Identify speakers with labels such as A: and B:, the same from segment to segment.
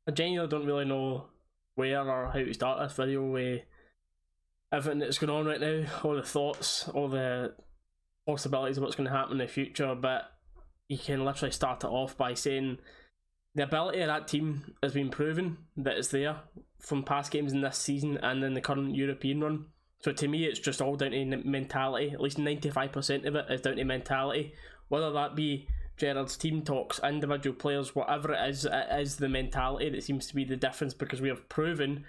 A: I genuinely don't really know where or how to start this video with everything that's going on right now, all the thoughts, all the possibilities of what's going to happen in the future, but you can literally start it off by saying the ability of that team has been proven that it's there from past games in this season and in the current European run. So to me, it's just all down to mentality. At least 95% of it is down to mentality. Whether that be Gerrard's team talks, individual players, whatever it is the mentality that seems to be the difference, because we have proven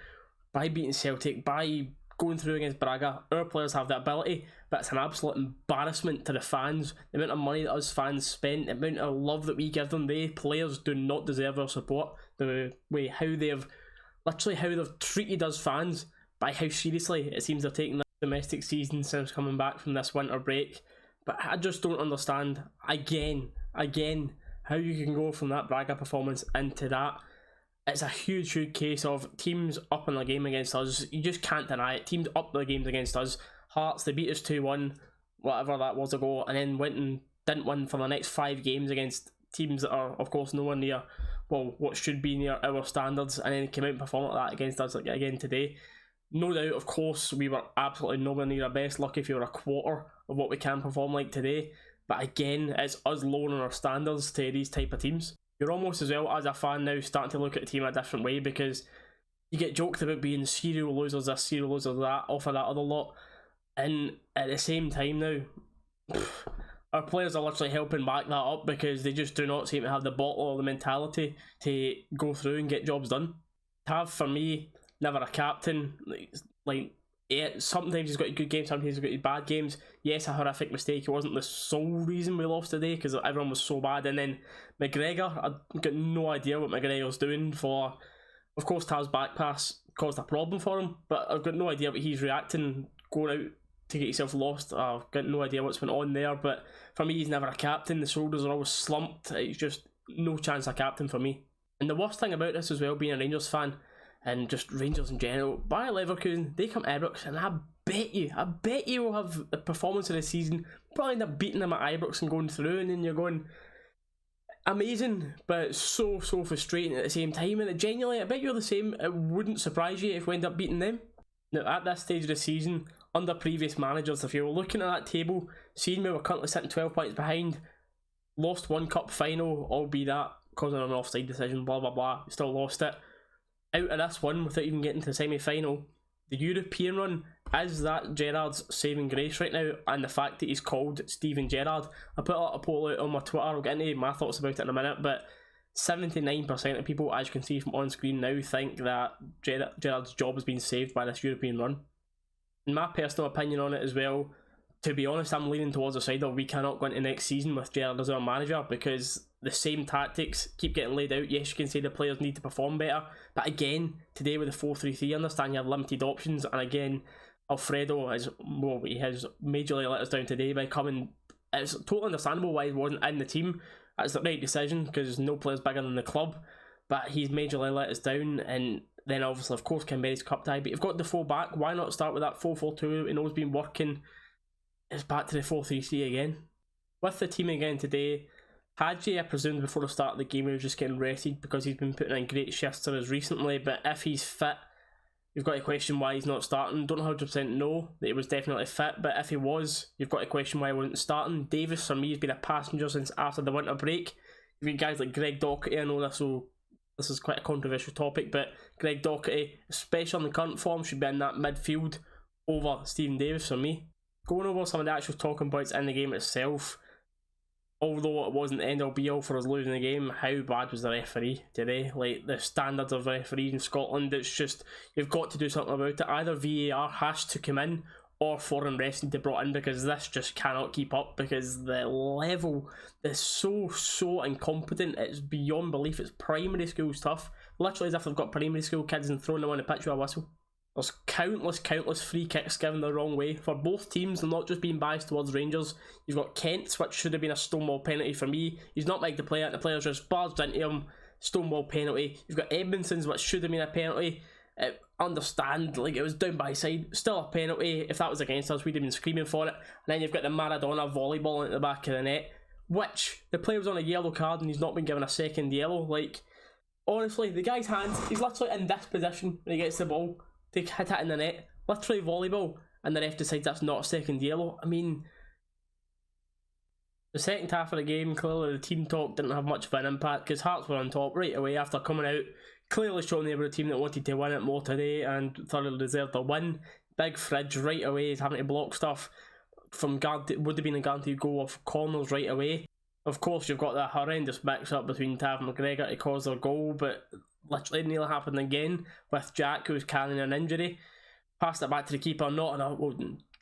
A: by beating Celtic, by going through against Braga, our players have that ability, but it's an absolute embarrassment to the fans. The amount of money that us fans spent, the amount of love that we give them, they players do not deserve our support. The way how they've treated us fans, by how seriously it seems they're taking the domestic season since coming back from this winter break. But I just don't understand, again, how you can go from that Braga performance into that. It's a huge case of teams up in the game against us. You just can't deny it. Teams up the games against us. Hearts, they beat us 2-1, whatever that was ago, and then went and didn't win for the next 5 games against teams that are, of course, nowhere near, well, what should be near our standards, and then came out and performed like that against us again today. No doubt, of course, we were absolutely nowhere near our best. Lucky if you were a quarter of what we can perform like today. But again, it's us lowering our standards to these type of teams. You're almost as well, as a fan now, starting to look at the team a different way, because you get joked about being serial losers this, serial losers that, off of that other lot. And at the same time now, our players are literally helping back that up, because they just do not seem to have the bottle or the mentality to go through and get jobs done. Tav, for me, never a captain. Yeah, sometimes he's got good games, sometimes he's got bad games. Yes, a horrific mistake. It wasn't the sole reason we lost today, because everyone was so bad. And then McGregor, I've got no idea what McGregor's doing for. Of course, Tav's back pass caused a problem for him, but I've got no idea what he's reacting, going out to get himself lost. I've got no idea what's been on there, but for me, he's never a captain. The shoulders are always slumped. It's just no chance of captain for me. And the worst thing about this as well, being a Rangers fan, and just Rangers in general, Bayer Leverkusen, they come to Ibrox, and I bet you will have the performance of the season, probably end up beating them at Ibrox and going through, and then you're going, amazing, but so frustrating at the same time. And genuinely, I bet you're the same. It wouldn't surprise you if we end up beating them. Now, at this stage of the season, under previous managers, if you were looking at that table, seeing we were currently sitting 12 points behind, lost one cup final, albeit that causing an offside decision, blah blah blah, still lost it. Out of this one, without even getting to the semi-final, the European run is that Gerrard's saving grace right now, and the fact that he's called Steven Gerrard. I put a poll out on my Twitter, I'll get into my thoughts about it in a minute, but 79% of people, as you can see from on screen now, think that Gerrard's job has been saved by this European run. In my personal opinion on it as well, to be honest, I'm leaning towards the side of we cannot go into next season with Gerrard as our manager, because the same tactics keep getting laid out. Yes, you can say the players need to perform better, but again, today with the 4-3-3, I understand you have limited options, and again, Alfredo has majorly let us down today by coming. It's totally understandable why he wasn't in the team. That's the right decision, because no player's bigger than the club, but he's majorly let us down. And then obviously, of course, Canberra's cup tie, but you've got the full back. Why not start with that 4-4-2? We know it's been working. It's back to the 4-3-3 again. With the team again today, Hadji, I presumed before the start of the game he was just getting rested, because he's been putting in great shifts to us recently, but if he's fit, you've got to question why he's not starting. Don't 100% know that he was definitely fit, but if he was, you've got to question why he wasn't starting. Davis, for me, has been a passenger since after the winter break. You've got guys like Greg Docherty. I know this is quite a controversial topic, but Greg Docherty, especially on the current form, should be in that midfield over Stephen Davis for me. Going over some of the actual talking points in the game itself, although it wasn't the end all be all for us losing the game, how bad was the referee today? Like, the standards of referees in Scotland, it's just, you've got to do something about it. Either VAR has to come in, or foreign refs need to be brought in, because this just cannot keep up, because the level is so incompetent. It's beyond belief. It's primary school stuff, literally as if they've got primary school kids and thrown them on the pitch with a whistle. There's countless free kicks given the wrong way for both teams. I'm not just being biased towards Rangers. You've got Kent's, which should have been a stonewall penalty for me. He's not made the play out, the player's just barged into him, stonewall penalty. You've got Edmondson's, which should have been a penalty. Understand, like, it was down by side, still a penalty. If that was against us, we'd have been screaming for it. And then you've got the Maradona volleyball into the back of the net, which the player was on a yellow card and he's not been given a second yellow. Like, Honestly, the guy's hands, he's literally in this position when he gets the ball to hit it in the net. Literally volleyball, and the ref decides that's not a second yellow. I mean, the second half of the game, clearly the team talk didn't have much of an impact because Hearts were on top right away after coming out, clearly showing they were a team that wanted to win it more today and thoroughly deserved a win. Big Fridge right away is having to block stuff from would have been a guaranteed goal off corners right away. Of course, you've got that horrendous mix-up between Tav and McGregor to cause their goal, but literally nearly happened again with Jack, who was carrying an injury. Passed it back to the keeper, not enough,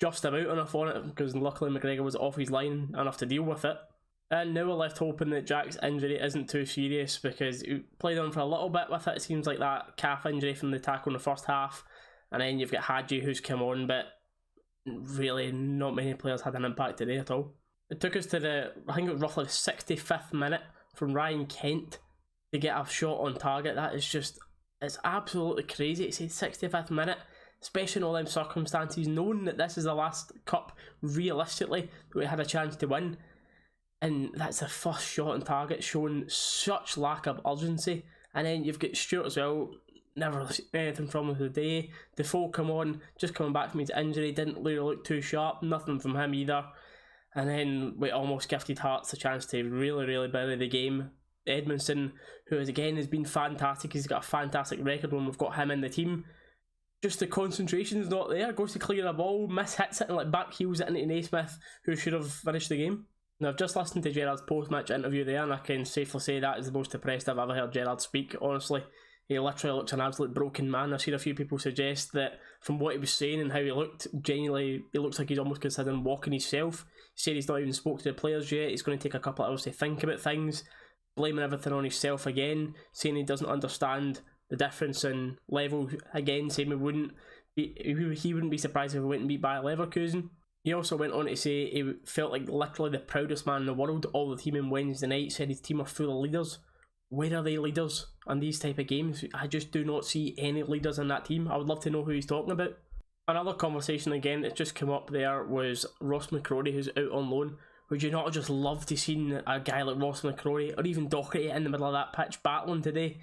A: just about enough on it, because luckily McGregor was off his line enough to deal with it. And now we're left hoping that Jack's injury isn't too serious, because he played on for a little bit with it. It seems like that calf injury from the tackle in the first half. And then you've got Hadji, who's come on, but really not many players had an impact today at all. It took us to I think it was roughly the 65th minute from Ryan Kent to get a shot on target. That is just, it's absolutely crazy. It's the 65th minute, especially in all them circumstances, knowing that this is the last cup realistically that we had a chance to win. And that's the first shot on target, showing such lack of urgency. And then you've got Stewart as well, never seen anything from him today. Defoe come on, just coming back from his injury, didn't really look too sharp, nothing from him either. And then we almost gifted Hearts a chance to really bury the game. Edmondson, who again has been fantastic, he's got a fantastic record when we've got him in the team. Just the concentration's not there, goes to clear a ball, hits it and like back heels it into Naismith, who should have finished the game. Now I've just listened to Gerrard's post-match interview there, and I can safely say that is the most depressed I've ever heard Gerrard speak, honestly. He literally looks an absolute broken man. I've seen a few people suggest that from what he was saying and how he looked, genuinely, he looks like he's almost considering walking himself. He said he's not even spoke to the players yet, he's going to take a couple of hours to think about things, blaming everything on himself again, saying he doesn't understand the difference in level again, saying he wouldn't be surprised if we went and beat Bayer Leverkusen. He also went on to say he felt like literally the proudest man in the world. All the team on Wednesday night said his team are full of leaders. Where are they leaders on these type of games? I just do not see any leaders in that team. I would love to know who he's talking about. Another conversation again that just came up there was Ross McCrory, who's out on loan. Would you not just love to see a guy like Ross McCrory or even Docherty in the middle of that pitch battling today?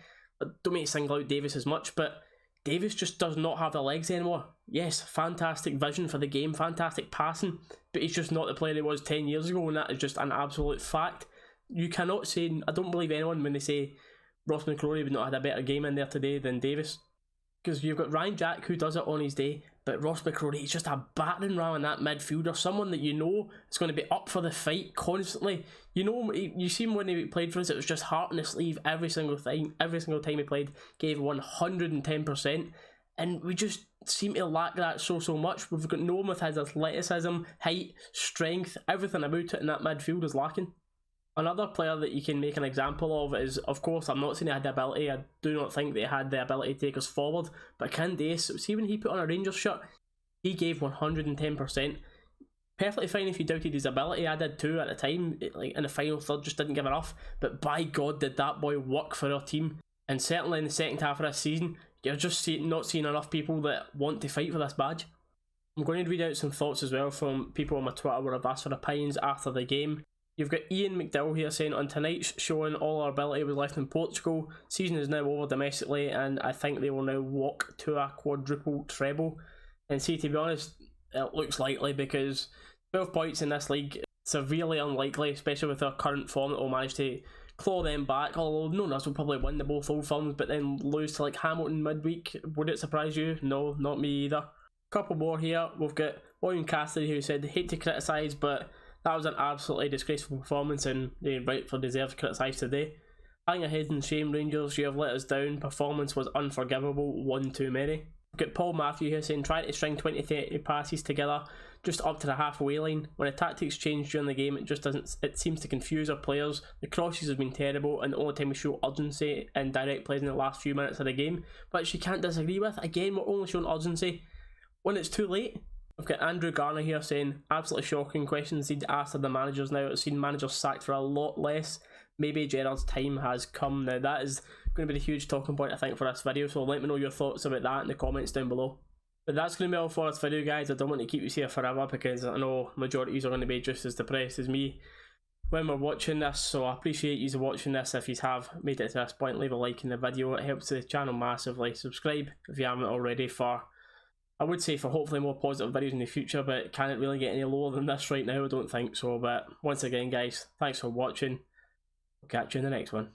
A: Don't make it single out Davis as much, but Davis just does not have the legs anymore. Yes, fantastic vision for the game, fantastic passing, but he's just not the player he was 10 years ago, and that is just an absolute fact. You cannot say, I don't believe anyone when they say Ross McCrory would not have had a better game in there today than Davis. Because you've got Ryan Jack who does it on his day, but Ross McCrory is just a battering ram in that midfielder, someone that you know is going to be up for the fight constantly. You know, you see him when he played for us, it was just heart in the sleeve every single time he played, gave 110%, and we just seem to lack that so much. We've got no one with his athleticism, height, strength, everything about it in that midfield is lacking. Another player that you can make an example of is, of course, I'm not saying he had the ability, I do not think they had the ability to take us forward, but Candace, see when he put on a Rangers shirt, he gave 110%. Perfectly fine if you doubted his ability, I did too at the time, like in the final third just didn't give enough, but by God did that boy work for our team, and certainly in the second half of this season, you're just not seeing enough people that want to fight for this badge. I'm going to read out some thoughts as well from people on my Twitter where I've asked for opinions after the game. You've got Ian McDowell here saying, on tonight's showing all our ability was left in Portugal. Season is now over domestically and I think they will now walk to a quadruple treble. And see, to be honest, it looks likely because 12 points in this league, severely unlikely, especially with our current form that we'll manage to claw them back. Although no one else will probably win the both old firms, but then lose to like Hamilton midweek. Would it surprise you? No, not me either. Couple more here. We've got William Cassidy who said, hate to criticise, but that was an absolutely disgraceful performance and they rightfully deserve to criticise today. Hang your heads in shame, Rangers, you have let us down. Performance was unforgivable, one too many. We've got Paul Matthew here saying, trying to string 20-30 passes together just up to the halfway line. When the tactics change during the game, it seems to confuse our players. The crosses have been terrible and the only time we show urgency in direct plays in the last few minutes of the game, which you can't disagree with. Again, we're only showing urgency when it's too late. We've got Andrew Garner here saying, absolutely shocking questions need to ask of the managers now. I've seen managers sacked for a lot less. Maybe Gerrard's time has come now. That is going to be the huge talking point I think for this video, so let me know your thoughts about that in the comments down below. But that's going to be all for this video guys. I don't want to keep you here forever because I know majority of you are going to be just as depressed as me. when we're watching this, so I appreciate you watching this. If you have made it to this point, leave a like in the video, it helps the channel massively. Subscribe if you haven't already for, I would say, for hopefully more positive videos in the future, but can it really get any lower than this right now? I don't think so. But once again guys, thanks for watching. I'll catch you in the next one.